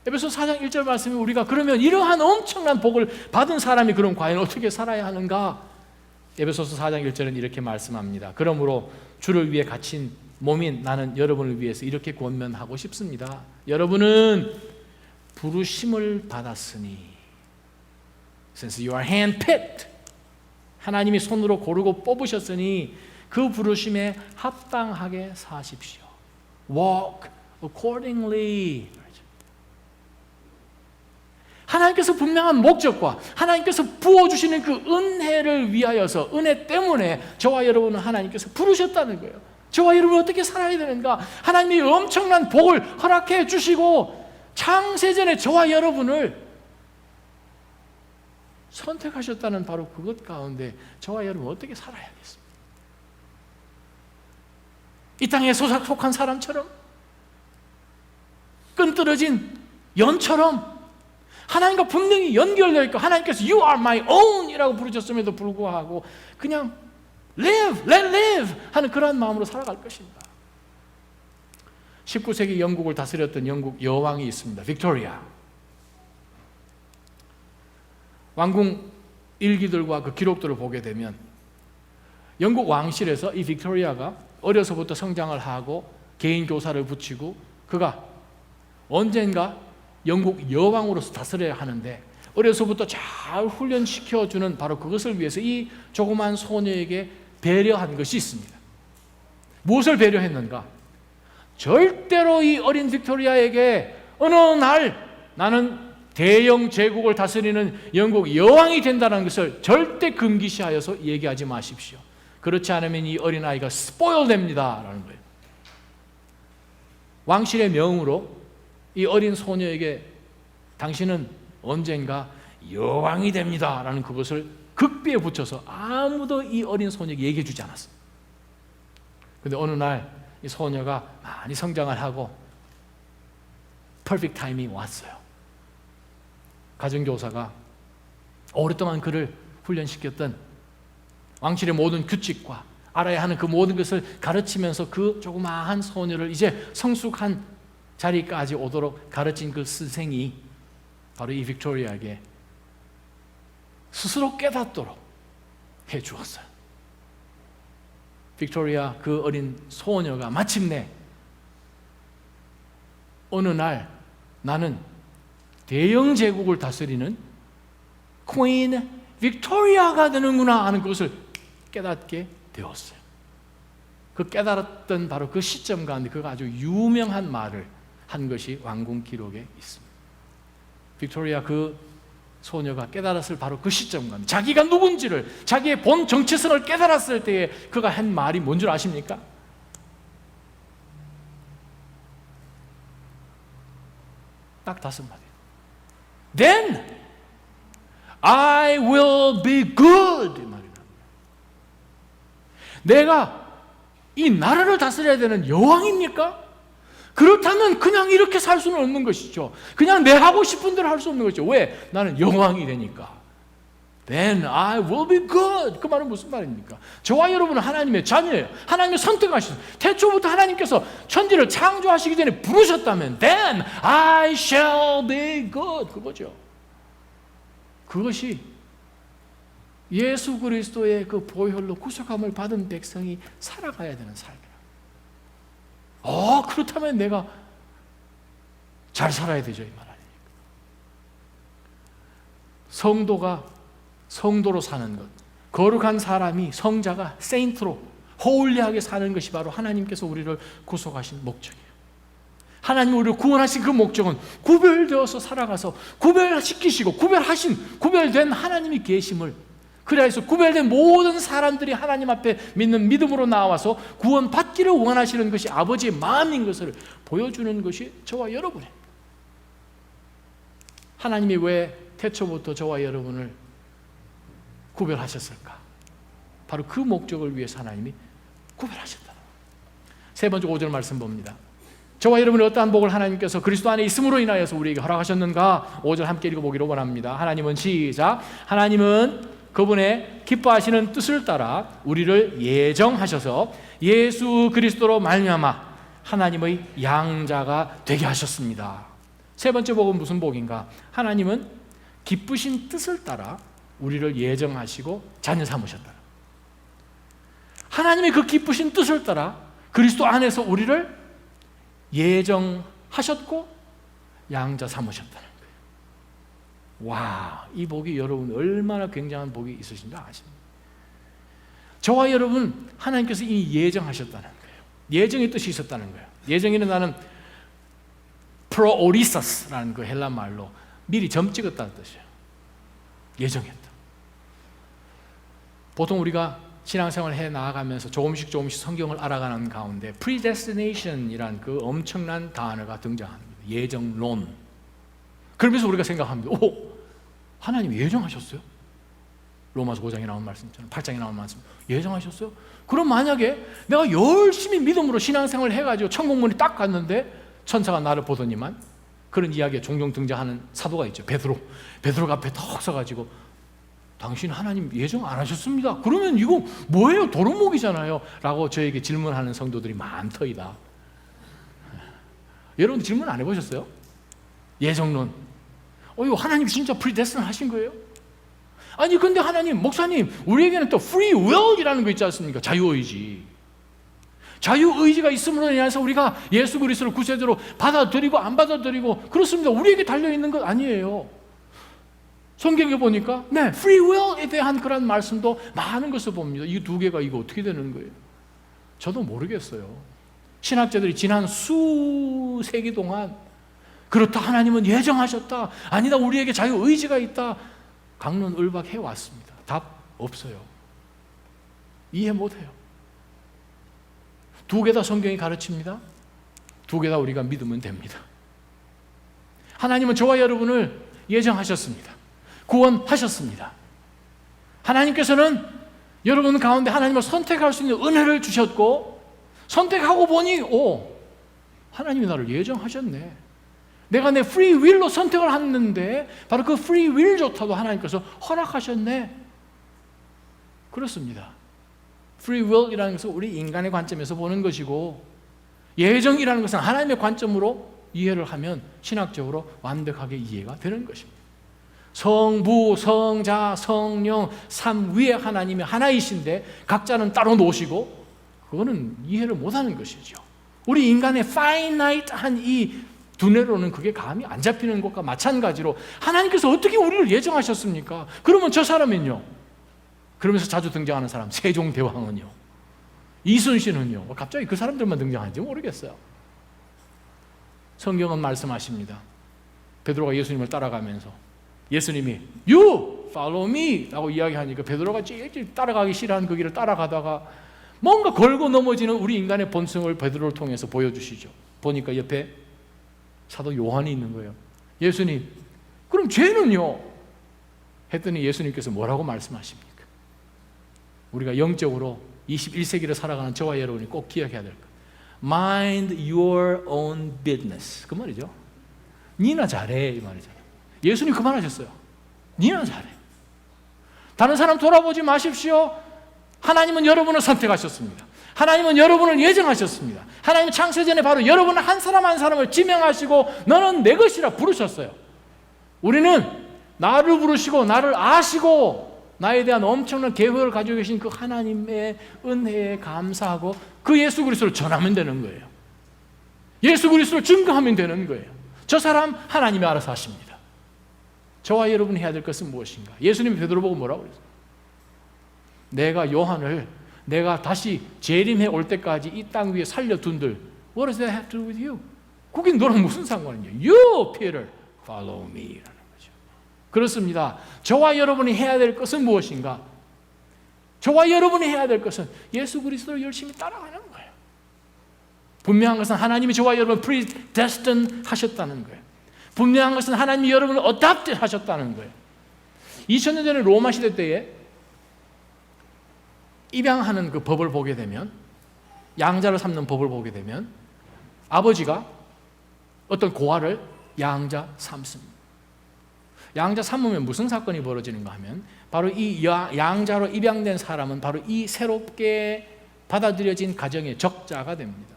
Speaker 1: 에베소서 4장 1절 말씀이 우리가 그러면 이러한 엄청난 복을 받은 사람이 그럼 과연 어떻게 살아야 하는가? 에베소서 4장 1절은 이렇게 말씀합니다. 그러므로 주를 위해 갇힌 몸인 나는 여러분을 위해서 이렇게 권면하고 싶습니다. 여러분은 부르심을 받았으니, since you are handpicked, 하나님이 손으로 고르고 뽑으셨으니 그 부르심에 합당하게 사십시오. Walk accordingly. 하나님께서 분명한 목적과 하나님께서 부어주시는 그 은혜를 위하여서, 은혜 때문에 저와 여러분은 하나님께서 부르셨다는 거예요. 저와 여러분은 어떻게 살아야 되는가? 하나님이 엄청난 복을 허락해 주시고 창세전에 저와 여러분을 선택하셨다는 바로 그것 가운데 저와 여러분 어떻게 살아야겠습니까? 이 땅에 속한 사람처럼, 끈떨어진 연처럼 하나님과 분명히 연결되어 있고, 하나님께서 You are my own 이라고 부르셨음에도 불구하고 그냥 live, let live 하는 그런 마음으로 살아갈 것입니다. 19세기 영국을 다스렸던 영국 여왕이 있습니다. 빅토리아. 왕궁 일기들과 그 기록들을 보게 되면 영국 왕실에서 이 빅토리아가 어려서부터 성장을 하고 개인 교사를 붙이고 그가 언젠가 영국 여왕으로서 다스려야 하는데, 어려서부터 잘 훈련시켜주는 바로 그것을 위해서 이 조그만 소녀에게 배려한 것이 있습니다. 무엇을 배려했는가? 절대로 이 어린 빅토리아에게 어느 날 나는 대영 제국을 다스리는 영국 여왕이 된다는 것을 절대 금기시하여서 얘기하지 마십시오. 그렇지 않으면 이 어린아이가 스포일 됩니다 라는 거예요. 왕실의 명으로 이 어린 소녀에게 당신은 언젠가 여왕이 됩니다 라는 그것을 극비에 붙여서 아무도 이 어린 소녀에게 얘기해 주지 않았어요. 그런데 어느 날 이 소녀가 많이 성장을 하고 퍼펙트 타임이 왔어요. 가정교사가 오랫동안 그를 훈련시켰던 왕실의 모든 규칙과 알아야 하는 그 모든 것을 가르치면서 그 조그마한 소녀를 이제 성숙한 자리까지 오도록 가르친 그 스승이 바로 이 빅토리아에게 스스로 깨닫도록 해 주었어요. 빅토리아 그 어린 소녀가 마침내 어느 날 나는 대영 제국을 다스리는 퀸 빅토리아가 되는구나 하는 것을 깨닫게 되었어요. 그 깨달았던 바로 그 시점 가운데 그가 아주 유명한 말을 한 것이 왕궁 기록에 있습니다. 빅토리아 그 소녀가 깨달았을 바로 그 시점 가운데 자기가 누군지를, 자기의 본 정체성을 깨달았을 때에 그가 한 말이 뭔 줄 아십니까? 딱 5마디. Then I will be good. 내가 이 나라를 다스려야 되는 여왕입니까? 그렇다면 그냥 이렇게 살 수는 없는 것이죠. 그냥 내 하고 싶은 대로 할 수 없는 것이죠. 왜? 나는 여왕이 되니까. then I will be good. 그 말은 무슨 말입니까? 저와 여러분은 하나님의 자녀예요. 하나님의 선택하셨어요. 태초부터 하나님께서 천지를 창조하시기 전에 부르셨다면 then I shall be good. 그거죠. 그것이 예수 그리스도의 그 보혈로 구속함을 받은 백성이 살아가야 되는 삶이에요. 그렇다면 내가 잘 살아야 되죠, 이 말 아닙니까? 성도가 성도로 사는 것, 거룩한 사람이 성자가 세인트로 홀리하게 사는 것이 바로 하나님께서 우리를 구속하신 목적이에요. 하나님 우리를 구원하신 그 목적은 구별되어서 살아가서 구별시키시고 구별된 하나님이 계심을, 그래서 구별된 모든 사람들이 하나님 앞에 믿는 믿음으로 나와서 구원받기를 원하시는 것이 아버지의 마음인 것을 보여주는 것이 저와 여러분이에요. 하나님이 왜 태초부터 저와 여러분을 구별하셨을까? 바로 그 목적을 위해서 하나님이 구별하셨다. 세 번째 5절 말씀 봅니다. 저와 여러분이 어떠한 복을 하나님께서 그리스도 안에 있음으로 인하여서 우리에게 허락하셨는가? 5절 함께 읽어보기를 원합니다. 하나님은 시작. 하나님은 그분의 기뻐하시는 뜻을 따라 우리를 예정하셔서 예수 그리스도로 말미암아 하나님의 양자가 되게 하셨습니다. 세 번째 복은 무슨 복인가? 하나님은 기쁘신 뜻을 따라 우리를 예정하시고 자녀 삼으셨다. 하나님의 그 기쁘신 뜻을 따라 그리스도 안에서 우리를 예정하셨고 양자 삼으셨다는 거예요. 와, 이 복이 여러분 얼마나 굉장한 복이 있으신지 아십니까? 저와 여러분 하나님께서 이미 예정하셨다는 거예요. 예정의 뜻이 있었다는 거예요. 예정에는 나는 프로오리사스라는 그 헬라 말로 미리 점 찍었다는 뜻이에요. 예정했다. 보통 우리가 신앙생활을 해 나아가면서 조금씩 성경을 알아가는 가운데 predestination이라는 그 엄청난 단어가 등장합니다. 예정론. 그러면서 우리가 생각합니다. 하나님 예정하셨어요? 로마서 5장에 나온 말씀처럼 8장에 나온 말씀 예정하셨어요? 그럼 만약에 내가 열심히 믿음으로 신앙생활을 해가지고 천국문이 딱 갔는데 천사가 나를 보더니만, 그런 이야기에 종종 등장하는 사도가 있죠. 베드로가 앞에 턱 서가지고 당신 하나님 예정 안 하셨습니다. 그러면 이거 뭐예요? 도루묵이잖아요 라고 저에게 질문하는 성도들이 많더이다. 여러분 질문 안 해보셨어요? 예정론. 이거 하나님 진짜 프리데스틴 하신 거예요? 아니 근데 하나님, 목사님, 우리에게는 또 free will이라는 거 있지 않습니까? 자유의지. 자유의지가 있음으로 인해서 우리가 예수 그리스도를 구세주로 받아들이고 안 받아들이고 그렇습니다. 우리에게 달려있는 것 아니에요. 성경에 보니까 free will에 대한 그런 말씀도 많은 것을 봅니다. 이 두 개가 이거 어떻게 되는 거예요? 저도 모르겠어요. 신학자들이 지난 수세기 동안 그렇다, 하나님은 예정하셨다, 아니다, 우리에게 자유의지가 있다, 강론을박 해왔습니다. 답 없어요. 이해 못해요. 두 개 다 성경이 가르칩니다. 두 개 다 우리가 믿으면 됩니다. 하나님은 저와 여러분을 예정하셨습니다. 구원하셨습니다. 하나님께서는 여러분 가운데 하나님을 선택할 수 있는 은혜를 주셨고, 선택하고 보니 하나님이 나를 예정하셨네. 내가 내 프리 윌로 선택을 했는데 바로 그 프리 윌조차도 하나님께서 허락하셨네. 그렇습니다. 프리 윌이라는 것은 우리 인간의 관점에서 보는 것이고, 예정이라는 것은 하나님의 관점으로 이해를 하면 신학적으로 완벽하게 이해가 되는 것입니다. 성부, 성자, 성령, 삼위의 하나님이 하나이신데 각자는 따로 노시고, 그거는 이해를 못하는 것이죠. 우리 인간의 파이나이트한 이 두뇌로는 그게 감이 안 잡히는 것과 마찬가지로 하나님께서 어떻게 우리를 예정하셨습니까? 그러면 저 사람은요? 그러면서 자주 등장하는 사람, 세종대왕은요? 이순신은요? 갑자기 그 사람들만 등장하는지 모르겠어요. 성경은 말씀하십니다. 베드로가 예수님을 따라가면서 예수님이 You follow me 라고 이야기하니까 베드로가 찔찔 따라가기 싫어하는 그 길을 따라가다가 뭔가 걸고 넘어지는 우리 인간의 본성을 베드로를 통해서 보여주시죠. 보니까 옆에 사도 요한이 있는 거예요. 예수님, 그럼 죄는요? 했더니 예수님께서 뭐라고 말씀하십니까? 우리가 영적으로 21세기를 살아가는 저와 여러분이 꼭 기억해야 될 것. Mind your own business. 그 말이죠. 니나 잘해 이 말이잖아요. 예수님 그 말하셨어요. 니나 잘해. 다른 사람 돌아보지 마십시오. 하나님은 여러분을 선택하셨습니다. 하나님은 여러분을 예정하셨습니다. 하나님은 창세전에 바로 여러분 한 사람 한 사람을 지명하시고 너는 내 것이라 부르셨어요. 우리는 나를 부르시고 나를 아시고 나에 대한 엄청난 계획을 가지고 계신 그 하나님의 은혜에 감사하고 그 예수 그리스도를 전하면 되는 거예요. 예수 그리스도를 증거하면 되는 거예요. 저 사람 하나님이 알아서 하십니다. 저와 여러분이 해야 될 것은 무엇인가? 예수님이 베드로 보고 뭐라고 그랬어요? 내가 요한을 내가 다시 재림해 올 때까지 이 땅 위에 살려둔들 What does that have to do with you? 그게 너랑 무슨 상관이냐? You, Peter, follow me 라는 거죠. 그렇습니다. 저와 여러분이 해야 될 것은 무엇인가? 저와 여러분이 해야 될 것은 예수 그리스도를 열심히 따라가는 거예요. 분명한 것은 하나님이 저와 여러분을 predestined 하셨다는 거예요. 분명한 것은 하나님이 여러분을 adopted 하셨다는 거예요. 2000년 전에 로마 시대 때에 입양하는 그 법을 보게 되면, 양자를 삼는 법을 보게 되면 아버지가 어떤 고아를 양자 삼습니다. 양자 삼으면 무슨 사건이 벌어지는가 하면 바로 이 양자로 입양된 사람은 바로 이 새롭게 받아들여진 가정의 적자가 됩니다.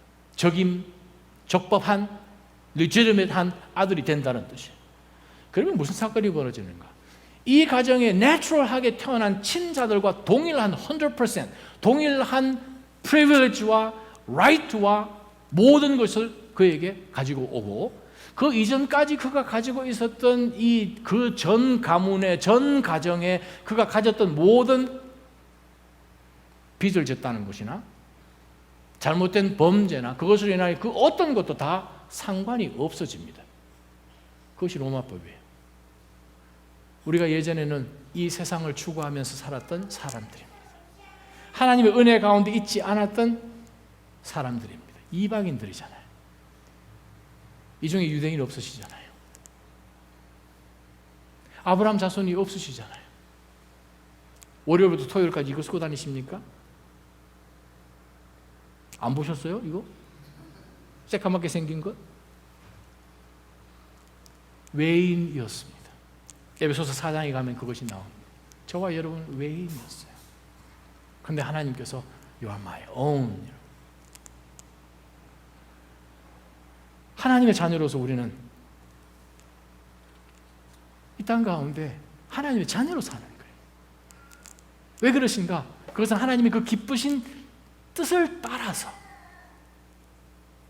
Speaker 1: 적법한 legitimate한 아들이 된다는 뜻이에요. 그러면 무슨 사건이 벌어지는가? 이 가정에 내추럴하게 태어난 친자들과 동일한 100% 동일한 privilege와 right와 모든 것을 그에게 가지고 오고, 그 이전까지 그가 가지고 있었던 이 그 전 가문의 전 가정에 그가 가졌던 모든 빚을 졌다는 것이나 잘못된 범죄나 그것으로 인하여 그 어떤 것도 다 상관이 없어집니다. 그것이 로마법이에요. 우리가 예전에는 이 세상을 추구하면서 살았던 사람들입니다. 하나님의 은혜 가운데 있지 않았던 사람들입니다. 이방인들이잖아요. 이 중에 유대인 없으시잖아요. 아브라함 자손이 없으시잖아요. 월요일부터 토요일까지 이거 쓰고 다니십니까? 안 보셨어요? 이거? 새까맣게 생긴 것? 외인이었습니다. 에베소서 4장에 가면 그것이 나옵니다. 저와 여러분은 외인이었어요. 그런데 하나님께서 You are my own. 하나님의 자녀로서 우리는 이 땅 가운데 하나님의 자녀로 사는 거예요. 왜 그러신가? 그것은 하나님이 그 기쁘신 뜻을 따라서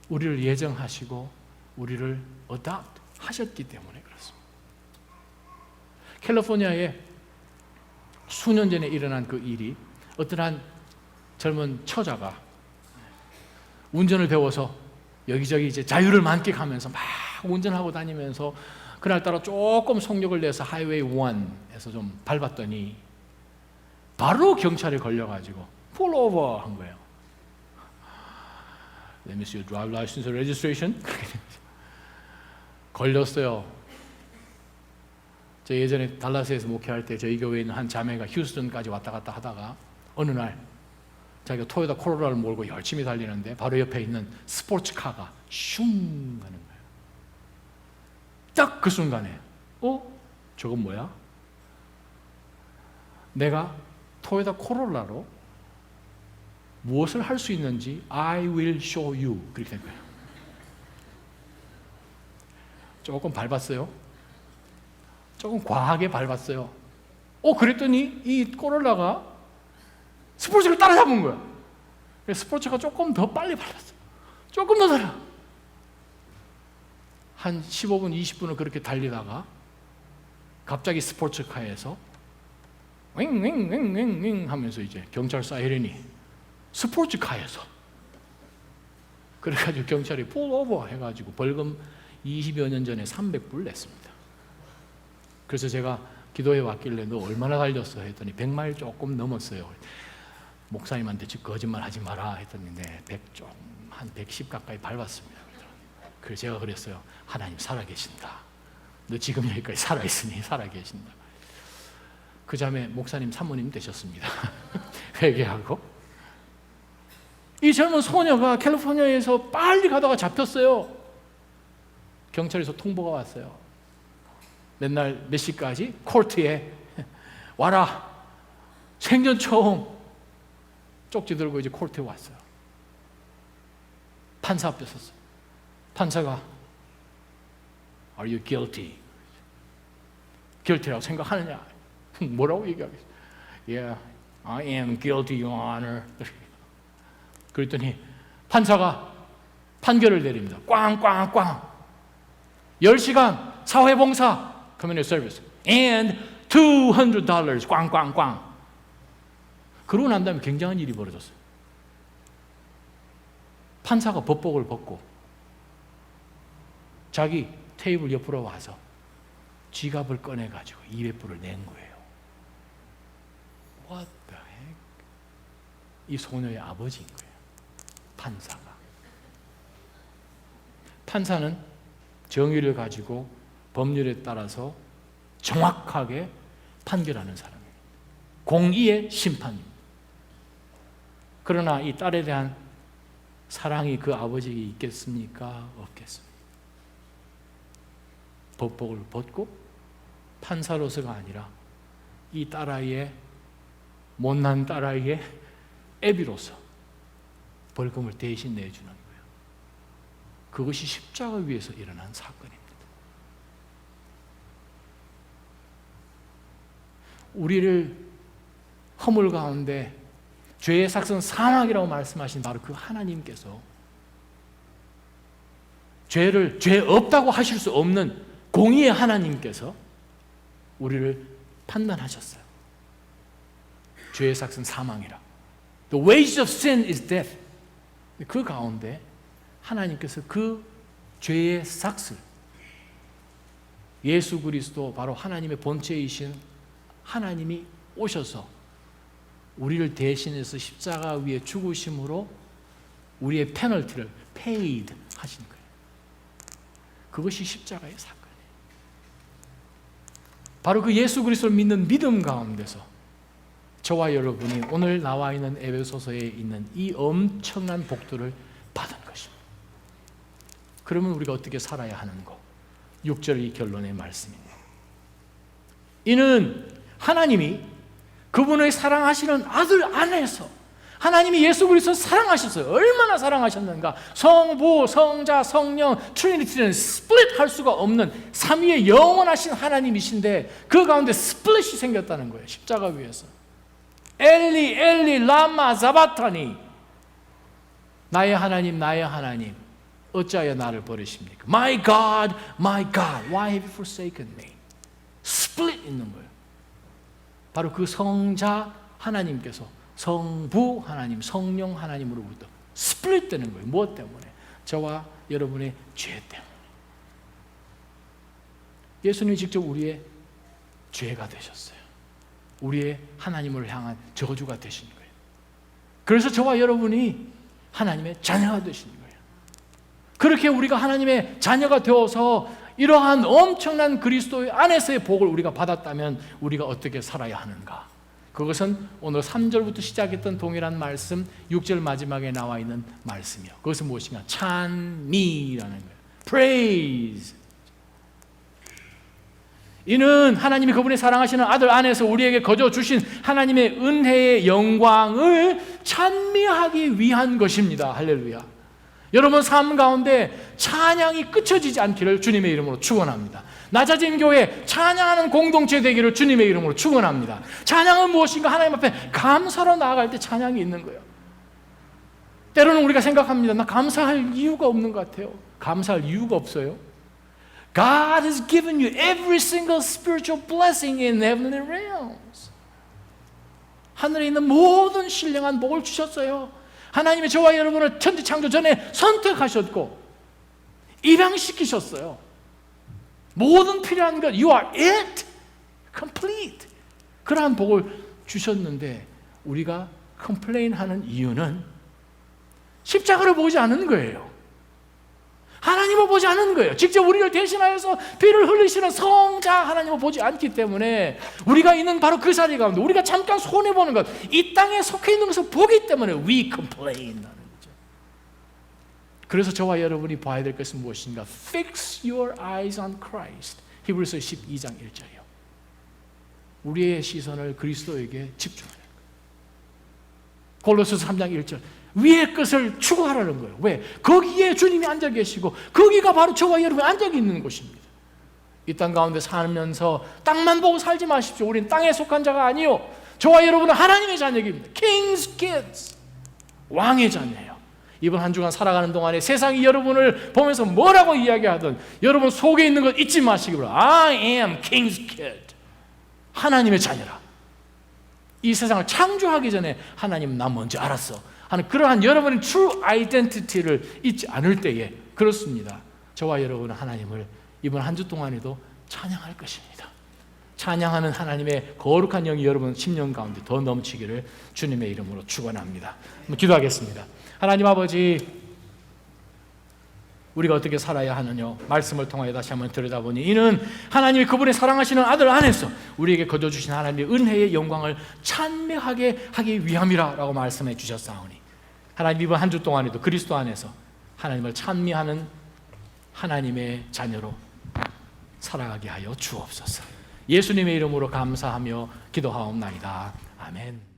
Speaker 1: 우리를 예정하시고 우리를 adopt 하셨기 때문에 그렇습니다. 캘리포니아에 수년 전에 일어난 그 일이, 어떤 한 젊은 처자가 운전을 배워서 여기저기 이제 자유를 만끽하면서 막 운전하고 다니면서 그날따라 조금 속력을 내서 하이웨이 1에서 좀 밟았더니 바로 경찰에 걸려가지고 pull over 한 거예요. Let me see your drive license and registration. 걸렸어요. 저 예전에 달라스에서 목회할 때 저희 교회에 있는 한 자매가 휴스턴까지 왔다 갔다 하다가 어느 날 자기가 토요타 코로라를 몰고 열심히 달리는데 바로 옆에 있는 스포츠카가 슝 가는 거예요. 딱 그 순간에 저건 뭐야? 내가 토요타 코로라로 무엇을 할 수 있는지 I will show you 그렇게 된 거예요. 조금 밟았어요. 조금 과하게 밟았어요. 그랬더니 이 코로라가 스포츠를 따라잡은 거야. 그래서 스포츠가 조금 더 빨리 밟았어. 조금 더 달라. 한 15분, 20분을 그렇게 달리다가 갑자기 스포츠카에서 윙윙윙윙윙 하면서 이제 경찰 사이렌이 스포츠카에서, 그래가지고 경찰이 pull over 해가지고 벌금 20여 년 전에 300불 냈습니다. 그래서 제가 기도해 왔길래 너 얼마나 달렸어? 했더니 100마일 조금 넘었어요. 목사님한테 거짓말 하지 마라 했더니 한 110 가까이 밟았습니다. 그래서 제가 그랬어요. 하나님 살아계신다. 너 지금 여기까지 살아있으니 살아계신다. 그 자매 목사님 사모님 되셨습니다. 회개하고. 이 젊은 소녀가 캘리포니아에서 빨리 가다가 잡혔어요. 경찰에서 통보가 왔어요. 맨날 몇 시까지 코트에 와라. 생전 처음 쪽지 들고 이제 코르트에 왔어요. 판사 앞에 섰어요. 판사가 Are you guilty? guilty라고 생각하느냐? 뭐라고 얘기하겠어요? Yeah, I am guilty, Your Honor. 그랬더니 판사가 판결을 내립니다. 꽝꽝꽝 10시간 사회봉사 community service and $200 꽝꽝꽝. 그러고 난 다음에 굉장한 일이 벌어졌어요. 판사가 법복을 벗고 자기 테이블 옆으로 와서 지갑을 꺼내가지고 200불을 낸 거예요. What the heck? 이 소녀의 아버지인 거예요. 판사가. 판사는 정의를 가지고 법률에 따라서 정확하게 판결하는 사람이에요. 공의의 심판입니다. 그러나 이 딸에 대한 사랑이 그 아버지에게 있겠습니까? 없겠습니까? 법복을 벗고 판사로서가 아니라 이 딸아이의 못난 딸아이의 애비로서 벌금을 대신 내주는 거예요. 그것이 십자가 위에서 일어난 사건입니다. 우리를 허물 가운데 죄의 삭은 사망이라고 말씀하신 바로 그 하나님께서 죄 없다고 하실 수 없는 공의의 하나님께서 우리를 판단하셨어요. 죄의 삭은 사망이라. The wages of sin is death. 그 가운데 하나님께서 그 죄의 삭을 예수 그리스도 바로 하나님의 본체이신 하나님이 오셔서 우리를 대신해서 십자가 위에 죽으심으로 우리의 페널티를 paid 하신 거예요. 그것이 십자가의 사건이에요. 바로 그 예수 그리스도를 믿는 믿음 가운데서 저와 여러분이 오늘 나와 있는 에베소서에 있는 이 엄청난 복들을 받은 것입니다. 그러면 우리가 어떻게 살아야 하는가? 6절 이 결론의 말씀입니다. 이는 하나님이 그분의 사랑하시는 아들 안에서 하나님이 예수 그리스도를 사랑하셨어요. 얼마나 사랑하셨는가? 성부, 성자, 성령, 트리니티는 스플릿 할 수가 없는 삼위의 영원하신 하나님이신데 그 가운데 스플릿이 생겼다는 거예요. 십자가 위에서. 엘리 엘리 라마 자바타니 나의 하나님 나의 하나님 어찌하여 나를 버리십니까? My God, my God, why have you forsaken me? 스플릿 있는 거예요. 바로 그 성자 하나님께서 성부 하나님, 성령 하나님으로부터 스플릿 되는 거예요. 무엇 때문에? 저와 여러분의 죄 때문에. 예수님이 직접 우리의 죄가 되셨어요. 우리의 하나님을 향한 저주가 되신 거예요. 그래서 저와 여러분이 하나님의 자녀가 되신 거예요. 그렇게 우리가 하나님의 자녀가 되어서 이러한 엄청난 그리스도 안에서의 복을 우리가 받았다면 우리가 어떻게 살아야 하는가? 그것은 오늘 3절부터 시작했던 동일한 말씀 6절 마지막에 나와 있는 말씀이요. 그것은 무엇인가? 찬미라는 거예요. Praise. 이는 하나님이 그분의 사랑하시는 아들 안에서 우리에게 거저 주신 하나님의 은혜의 영광을 찬미하기 위한 것입니다. 할렐루야. 여러분 삶 가운데 찬양이 끝쳐지지 않기를 주님의 이름으로 축원합니다. 낮아진 교회 찬양하는 공동체 되기를 주님의 이름으로 축원합니다. 찬양은 무엇인가? 하나님 앞에 감사로 나아갈 때 찬양이 있는 거예요. 때로는 우리가 생각합니다. 나 감사할 이유가 없는 것 같아요. 감사할 이유가 없어요. God has given you every single spiritual blessing in heavenly realms. 하늘에 있는 모든 신령한 복을 주셨어요. 하나님이 저와 여러분을 천지 창조 전에 선택하셨고 입양시키셨어요. 모든 필요한 것 You are it, complete. 그러한 복을 주셨는데 우리가 컴플레인하는 이유는 십자가를 보지 않은 거예요. 하나님을 보지 않은 거예요. 직접 우리를 대신하여서 피를 흘리시는 성자 하나님을 보지 않기 때문에 우리가 있는 바로 그 자리 가운데 우리가 잠깐 손해보는 것, 이 땅에 속해 있는 것을 보기 때문에 we complain 하는 거죠. 그래서 저와 여러분이 봐야 될 것은 무엇인가? Fix your eyes on Christ. 히브리서 12장 1절이요. 우리의 시선을 그리스도에게 집중하는 거예요. 골로새서 3장 1절. 위의 것을 추구하라는 거예요. 왜? 거기에 주님이 앉아 계시고 거기가 바로 저와 여러분이 앉아 있는 곳입니다. 이 땅 가운데 살면서 땅만 보고 살지 마십시오. 우리는 땅에 속한 자가 아니요, 저와 여러분은 하나님의 자녀입니다. King's kids, 왕의 자녀예요. 이번 한 주간 살아가는 동안에 세상이 여러분을 보면서 뭐라고 이야기하든 여러분 속에 있는 것 잊지 마시기 바랍니다. I am King's kid, 하나님의 자녀라. 이 세상을 창조하기 전에 하나님 나 뭔지 알았어 하는 그러한 여러분의 true identity를 잊지 않을 때에, 그렇습니다, 저와 여러분은 하나님을 이번 한 주 동안에도 찬양할 것입니다. 찬양하는 하나님의 거룩한 영이 여러분 10년 가운데 더 넘치기를 주님의 이름으로 축원합니다. 한번 기도하겠습니다. 하나님 아버지, 우리가 어떻게 살아야 하느냐 말씀을 통하여 다시 한번 들여다보니 이는 하나님이 그분의 사랑하시는 아들 안에서 우리에게 거둬주신 하나님의 은혜의 영광을 찬미하게 하기 위함이라 라고 말씀해 주셨사오니, 하나님 이번 한 주 동안에도 그리스도 안에서 하나님을 찬미하는 하나님의 자녀로 살아가게 하여 주옵소서. 예수님의 이름으로 감사하며 기도하옵나이다. 아멘.